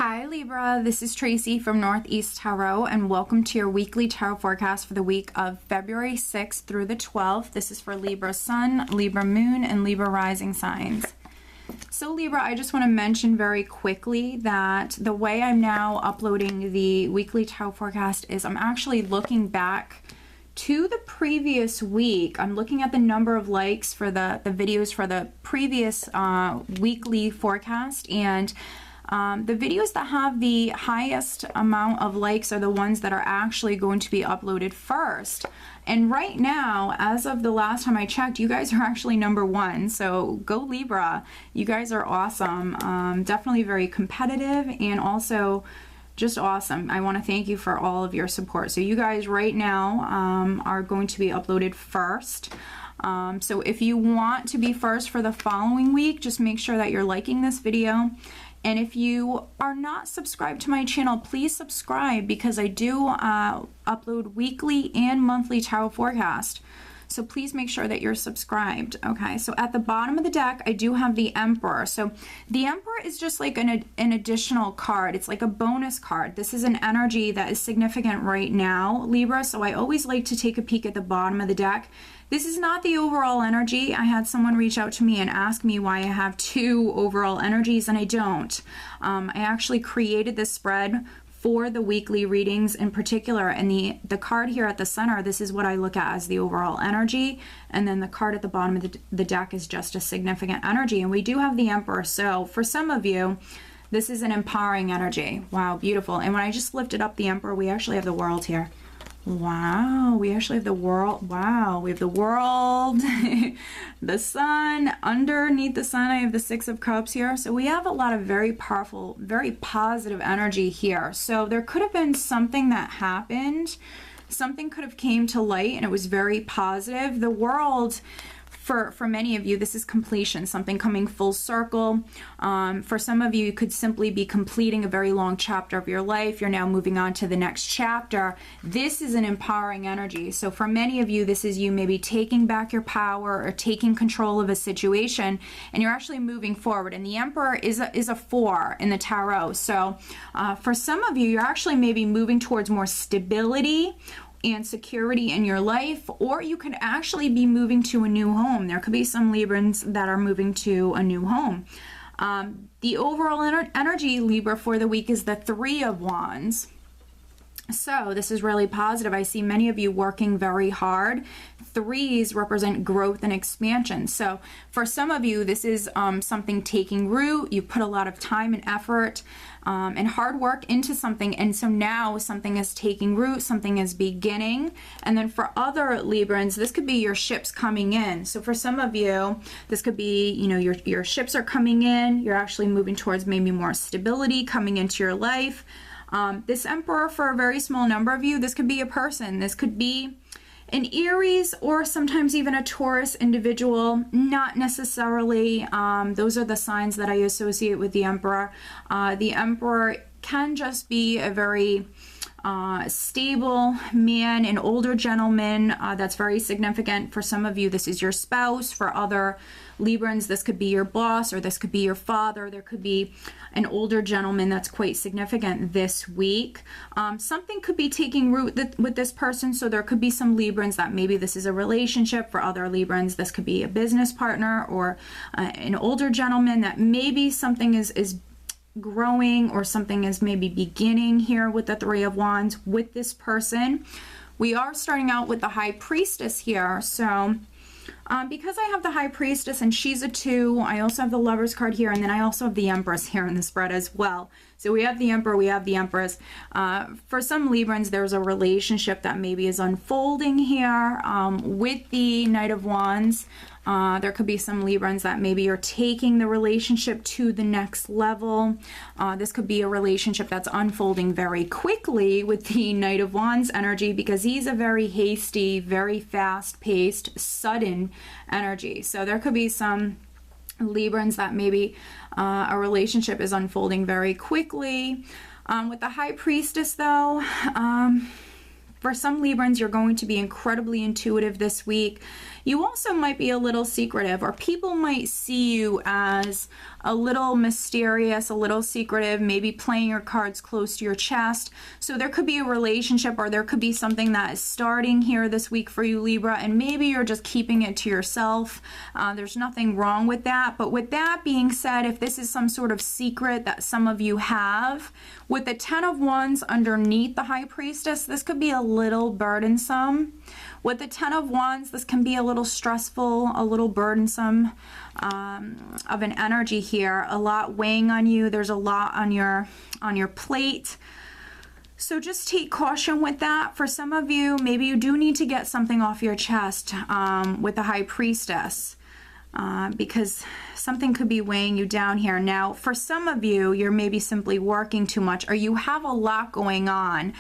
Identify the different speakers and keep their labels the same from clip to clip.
Speaker 1: Hi Libra, this is Tracy from Northeast Tarot and welcome to your weekly tarot forecast for the week of February 6th through the 12th. This is for Libra Sun, Libra Moon, and Libra Rising signs. So Libra, I just want to mention very quickly that the way I'm now uploading the weekly tarot forecast is I'm actually looking back to the previous week. I'm looking at the number of likes for the videos for the previous weekly forecast, and the videos that have the highest amount of likes are the ones that are actually going to be uploaded first. And right now, as of the last time I checked, you guys are actually #1. So go Libra. You guys are awesome. Definitely very competitive and also just awesome. I want to thank you for all of your support. So you guys right now are going to be uploaded first. So if you want to be first for the following week, just make sure that you're liking this video. And if you are not subscribed to my channel, please subscribe because I do upload weekly and monthly tarot forecast. So please make sure that you're subscribed. Okay, so at the bottom of the deck, I do have the Emperor. So the Emperor is just like an additional card. It's like a bonus card. This is an energy that is significant right now, Libra. So I always like to take a peek at the bottom of the deck. This is not the overall energy. I had someone reach out to me and ask me why I have 2 overall energies, and I don't. I actually created this spread for the weekly readings in particular, and the card here at the center, this is what I look at as the overall energy, and then the card at the bottom of the deck is just a significant energy, and we do have the Emperor. So for some of you, this is an empowering energy. Wow, beautiful. And when I just lifted up the Emperor, we actually have the World here. Wow, we actually have the World. Wow, we have the World, the Sun. Underneath the Sun, I have the 6 of Cups here. So we have a lot of very powerful, very positive energy here. So there could have been something that happened. Something could have came to light and it was very positive. The World, for many of you, this is completion, something coming full circle. For some of you, you could simply be completing a very long chapter of your life. You're now moving on to the next chapter. This is an empowering energy. So for many of you, this is you maybe taking back your power or taking control of a situation, and you're actually moving forward. And the Emperor is a 4 in the tarot. So for some of you, you're actually maybe moving towards more stability and security in your life, or you could actually be moving to a new home. There could be some Librans that are moving to a new home. The overall energy, Libra, for the week is the 3 of Wands. So this is really positive. I see many of you working very hard. 3s represent growth and expansion. So for some of you, this is something taking root. You put a lot of time and effort and hard work into something, and so now something is taking root, something is beginning. And then for other Librans, this could be your ships coming in. So for some of you, this could be, you know, your ships are coming in. You're actually moving towards maybe more stability coming into your life. This Emperor, for a very small number of you, this could be a person. This could be an Aries or sometimes even a Taurus individual. Not necessarily. Those are the signs that I associate with the Emperor. The Emperor can just be a very stable man, an older gentleman. That's very significant. For some of you, this is your spouse. For other Librans, this could be your boss, or this could be your father. There could be an older gentleman that's quite significant this week. Something could be taking root with this person, so there could be some Librans that maybe this is a relationship. For other Librans, this could be a business partner or an older gentleman that maybe something is growing, or something is maybe beginning here with the 3 of Wands with this person. We are starting out with the High Priestess here. So because I have the High Priestess and she's a 2, I also have the Lovers card here, and then I also have the Empress here in the spread as well. So we have the Emperor, we have the Empress. For some Librans, there's a relationship that maybe is unfolding here with the Knight of Wands. There could be some Librans that maybe are taking the relationship to the next level. This could be a relationship that's unfolding very quickly with the Knight of Wands energy, because he's a very hasty, very fast-paced, sudden energy. So there could be some Librans that maybe a relationship is unfolding very quickly. With the High Priestess, though, for some Librans, you're going to be incredibly intuitive this week. You also might be a little secretive, or people might see you as a little mysterious, a little secretive, maybe playing your cards close to your chest. So there could be a relationship, or there could be something that is starting here this week for you, Libra, and maybe you're just keeping it to yourself. There's nothing wrong with that. But with that being said, if this is some sort of secret that some of you have, with the 10 of Wands underneath the High Priestess, this could be a little burdensome. With the 10 of Wands, this can be a little stressful, a little burdensome of an energy here. A lot weighing on you. There's a lot on your plate. So just take caution with that. For some of you, maybe you do need to get something off your chest with the High Priestess. Because something could be weighing you down here. Now, for some of you, you're maybe simply working too much, or you have a lot going on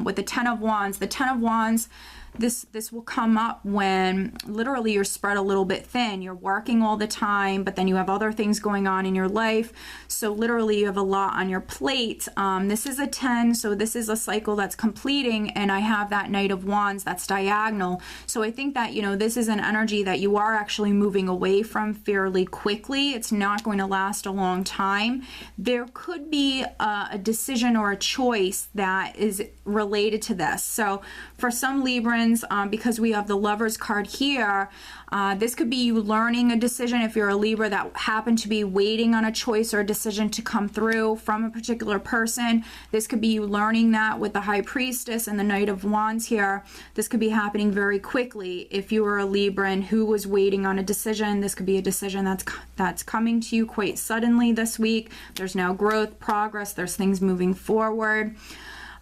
Speaker 1: with the 10 of Wands. The 10 of Wands, this will come up when literally you're spread a little bit thin. You're working all the time, but then you have other things going on in your life. So literally you have a lot on your plate. This is a 10, so this is a cycle that's completing, and I have that Knight of Wands that's diagonal. So I think that, you know, this is an energy that you are actually moving away from fairly quickly. It's not going to last a long time. There could be a decision or a choice that is related to this. So for some Librans, because we have the Lovers card here, this could be you learning a decision if you're a Libra that happened to be waiting on a choice or a decision to come through from a particular person. This could be you learning that with the High Priestess and the Knight of Wands here. This could be happening very quickly. If you were a Libran who was waiting on a decision, this could be a decision that's coming to you quite suddenly this week. There's now growth, progress, there's things moving forward.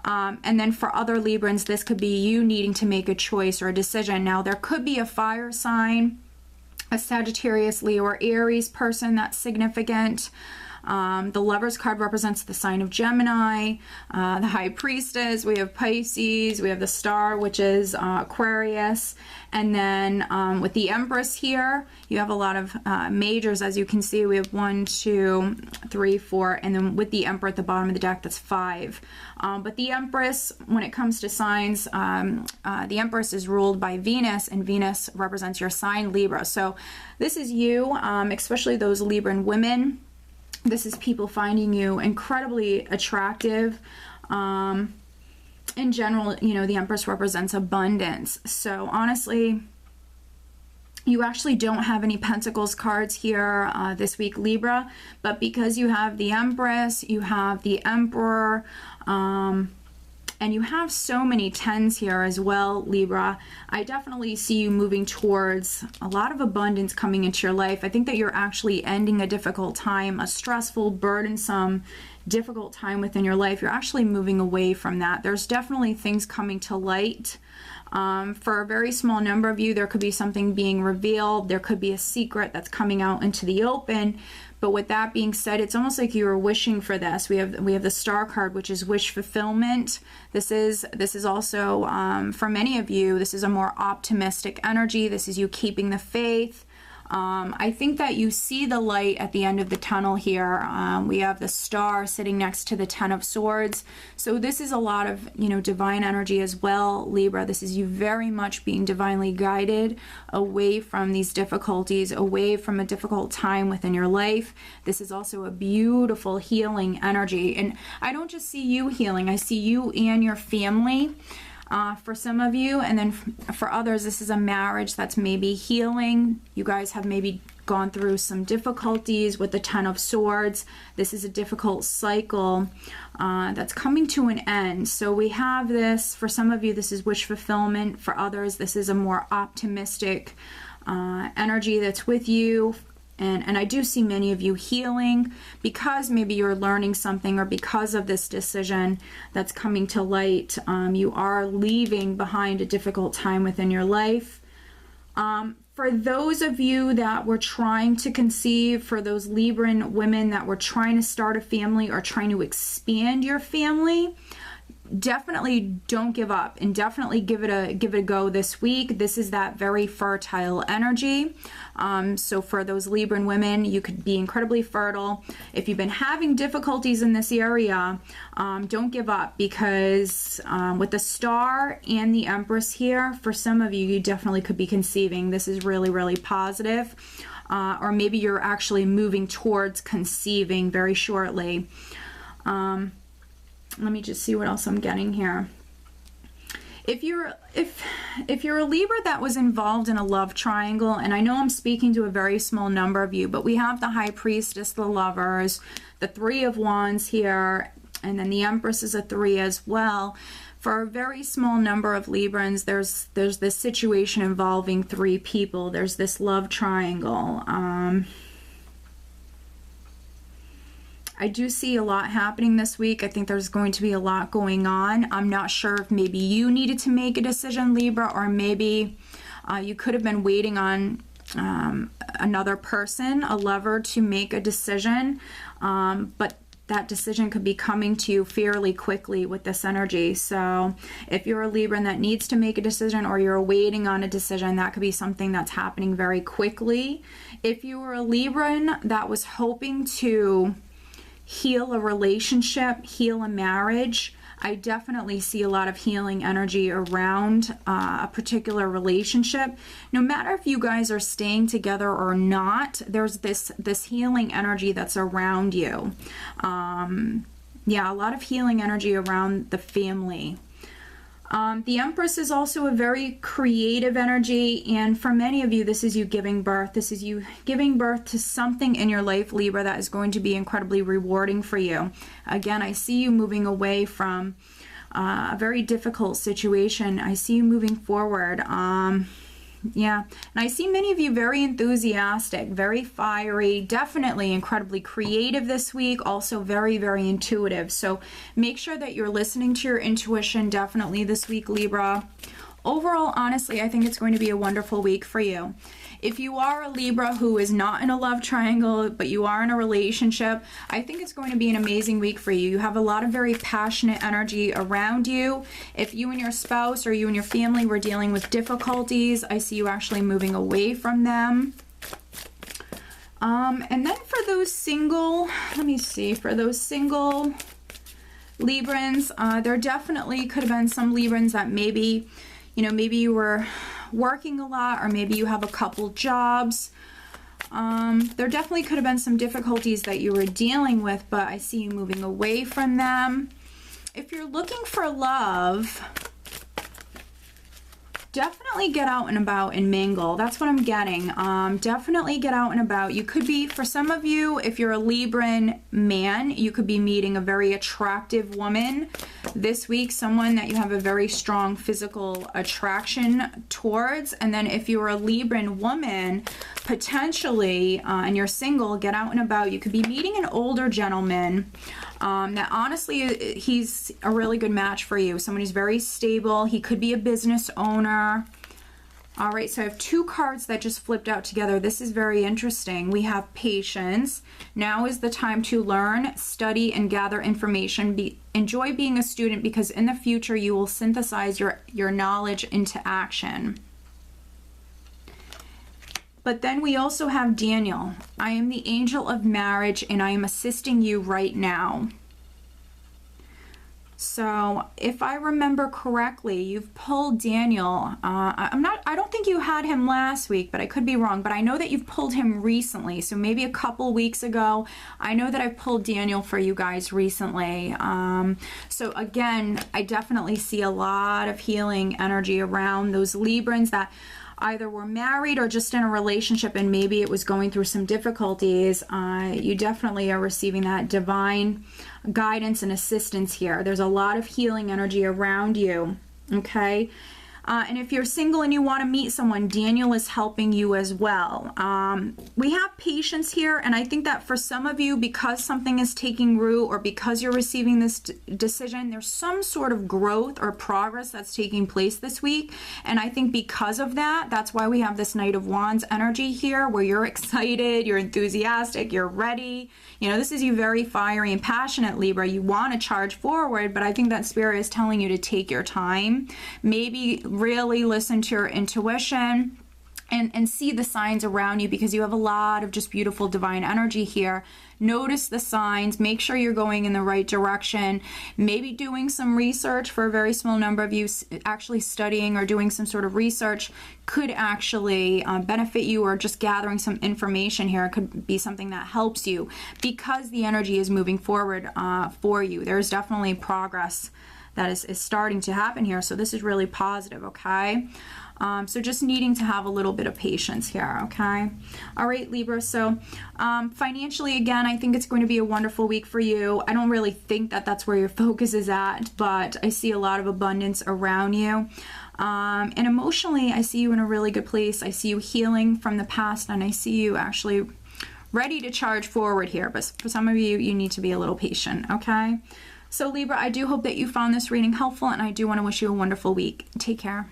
Speaker 1: And then for other Librans, this could be you needing to make a choice or a decision. Now, there could be a fire sign, a Sagittarius, Leo, or Aries person that's significant. The Lovers card represents the sign of Gemini. The High Priestess, we have Pisces, we have the Star, which is Aquarius. And then with the Empress here, you have a lot of majors. As you can see, we have 1, 2, 3, 4, and then with the Emperor at the bottom of the deck, that's 5. But the Empress, when it comes to signs, the Empress is ruled by Venus, and Venus represents your sign, Libra. So this is you, especially those Libran women. This is people finding you incredibly attractive. In general, you know, the Empress represents abundance. So honestly, you actually don't have any Pentacles cards here this week, Libra. But because you have the Empress, you have the Emperor, and you have so many 10s here as well, Libra, I definitely see you moving towards a lot of abundance coming into your life. I think that you're actually ending a difficult time, a stressful, burdensome, difficult time within your life. You're actually moving away from that. There's definitely things coming to light. For a very small number of you, there could be something being revealed. There could be a secret that's coming out into the open. But with that being said, it's almost like you were wishing for this. We have the Star card, which is wish fulfillment. This is also for many of you, this is a more optimistic energy. This is you keeping the faith. I think that you see the light at the end of the tunnel here. We have the Star sitting next to the 10 of Swords. So this is a lot of, you know, divine energy as well, Libra. This is you very much being divinely guided away from these difficulties, away from a difficult time within your life. This is also a beautiful healing energy. And I don't just see you healing, I see you and your family. For some of you, and then for others, this is a marriage that's maybe healing. You guys have maybe gone through some difficulties with the 10 of Swords. This is a difficult cycle that's coming to an end. So we have this, for some of you, this is wish fulfillment. For others, this is a more optimistic energy that's with you. And I do see many of you healing because maybe you're learning something, or because of this decision that's coming to light. You are leaving behind a difficult time within your life. For those of you that were trying to conceive, for those Libran women that were trying to start a family or trying to expand your family, definitely don't give up, and definitely give it a go this week. This is that very fertile energy. So for those Libran women, you could be incredibly fertile. If you've been having difficulties in this area, don't give up, because with the Star and the Empress here, for some of you, you definitely could be conceiving. This is really, really positive. Or maybe you're actually moving towards conceiving very shortly. Let me just see what else I'm getting here. If you're a Libra that was involved in a love triangle, and I know I'm speaking to a very small number of you, but we have the High Priestess, the Lovers, the Three of Wands here, and then the Empress is a 3 as well. For a very small number of Librans, there's this situation involving 3 people. There's this love triangle. I do see a lot happening this week. I think there's going to be a lot going on. I'm not sure if maybe you needed to make a decision, Libra, or maybe you could have been waiting on another person, a lover, to make a decision. But that decision could be coming to you fairly quickly with this energy. So if you're a Libran that needs to make a decision, or you're waiting on a decision, that could be something that's happening very quickly. If you were a Libran that was hoping to heal a relationship, heal a marriage, I definitely see a lot of healing energy around a particular relationship. No matter if you guys are staying together or not, there's this healing energy that's around you. Yeah, a lot of healing energy around the family. The Empress is also a very creative energy, and for many of you, this is you giving birth. This is you giving birth to something in your life, Libra, that is going to be incredibly rewarding for you. Again, I see you moving away from a very difficult situation. I see you moving forward. Yeah, and I see many of you very enthusiastic, very fiery, definitely incredibly creative this week, also very, very intuitive. So make sure that you're listening to your intuition definitely this week, Libra. Overall, honestly, I think it's going to be a wonderful week for you. If you are a Libra who is not in a love triangle, but you are in a relationship, I think it's going to be an amazing week for you. You have a lot of very passionate energy around you. If you and your spouse or you and your family were dealing with difficulties, I see you actually moving away from them. And then for those single, let me see, for those single Librans, there definitely could have been some Librans that maybe, maybe you were working a lot, or maybe you have a couple jobs. There definitely could have been some difficulties that you were dealing with, but I see you moving away from them. If you're looking for love, definitely get out and about and mingle. That's what I'm getting. Definitely get out and about. You could be, for some of you, if you're a Libran man, you could be meeting a very attractive woman this week, someone that you have a very strong physical attraction towards. And then if you're a Libran woman, potentially, and you're single, get out and about. You could be meeting an older gentleman that honestly, he's a really good match for you. Someone who's very stable. He could be a business owner. All right, so I have 2 cards that just flipped out together. This is very interesting. We have patience. Now is the time to learn, study, and gather information. Enjoy being a student, because in the future you will synthesize your knowledge into action. But then we also have Daniel. I am the angel of marriage, and I am assisting you right now. So if I remember correctly, you've pulled Daniel. I don't think you had him last week, but I could be wrong. But I know that you've pulled him recently. So maybe a couple weeks ago. I know that I've pulled Daniel for you guys recently. So again, I definitely see a lot of healing energy around those Librans that either were married or just in a relationship, and maybe it was going through some difficulties. You definitely are receiving that divine guidance and assistance here. There's a lot of healing energy around you, okay? And if you're single and you want to meet someone, Daniel is helping you as well. We have patience here, and I think that for some of you, because something is taking root or because you're receiving this decision, there's some sort of growth or progress that's taking place this week. And I think because of that, that's why we have this Knight of Wands energy here, where you're excited, you're enthusiastic, you're ready. You know, this is you very fiery and passionate, Libra. You want to charge forward, but I think that Spirit is telling you to take your time. Maybe really listen to your intuition and see the signs around you, because you have a lot of just beautiful divine energy here. Notice the signs, make sure you're going in the right direction, maybe doing some research. For a very small number of you, actually studying or doing some sort of research could actually benefit you, or just gathering some information here. It could be something that helps you, because the energy is moving forward for you. There's definitely progress that is starting to happen here. So this is really positive, okay? So just needing to have a little bit of patience here, okay? All right, Libra, so financially, again, I think it's going to be a wonderful week for you. I don't really think that that's where your focus is at, but I see a lot of abundance around you. And emotionally, I see you in a really good place. I see you healing from the past, and I see you actually ready to charge forward here. But for some of you, you need to be a little patient, okay? So Libra, I do hope that you found this reading helpful, and I do want to wish you a wonderful week. Take care.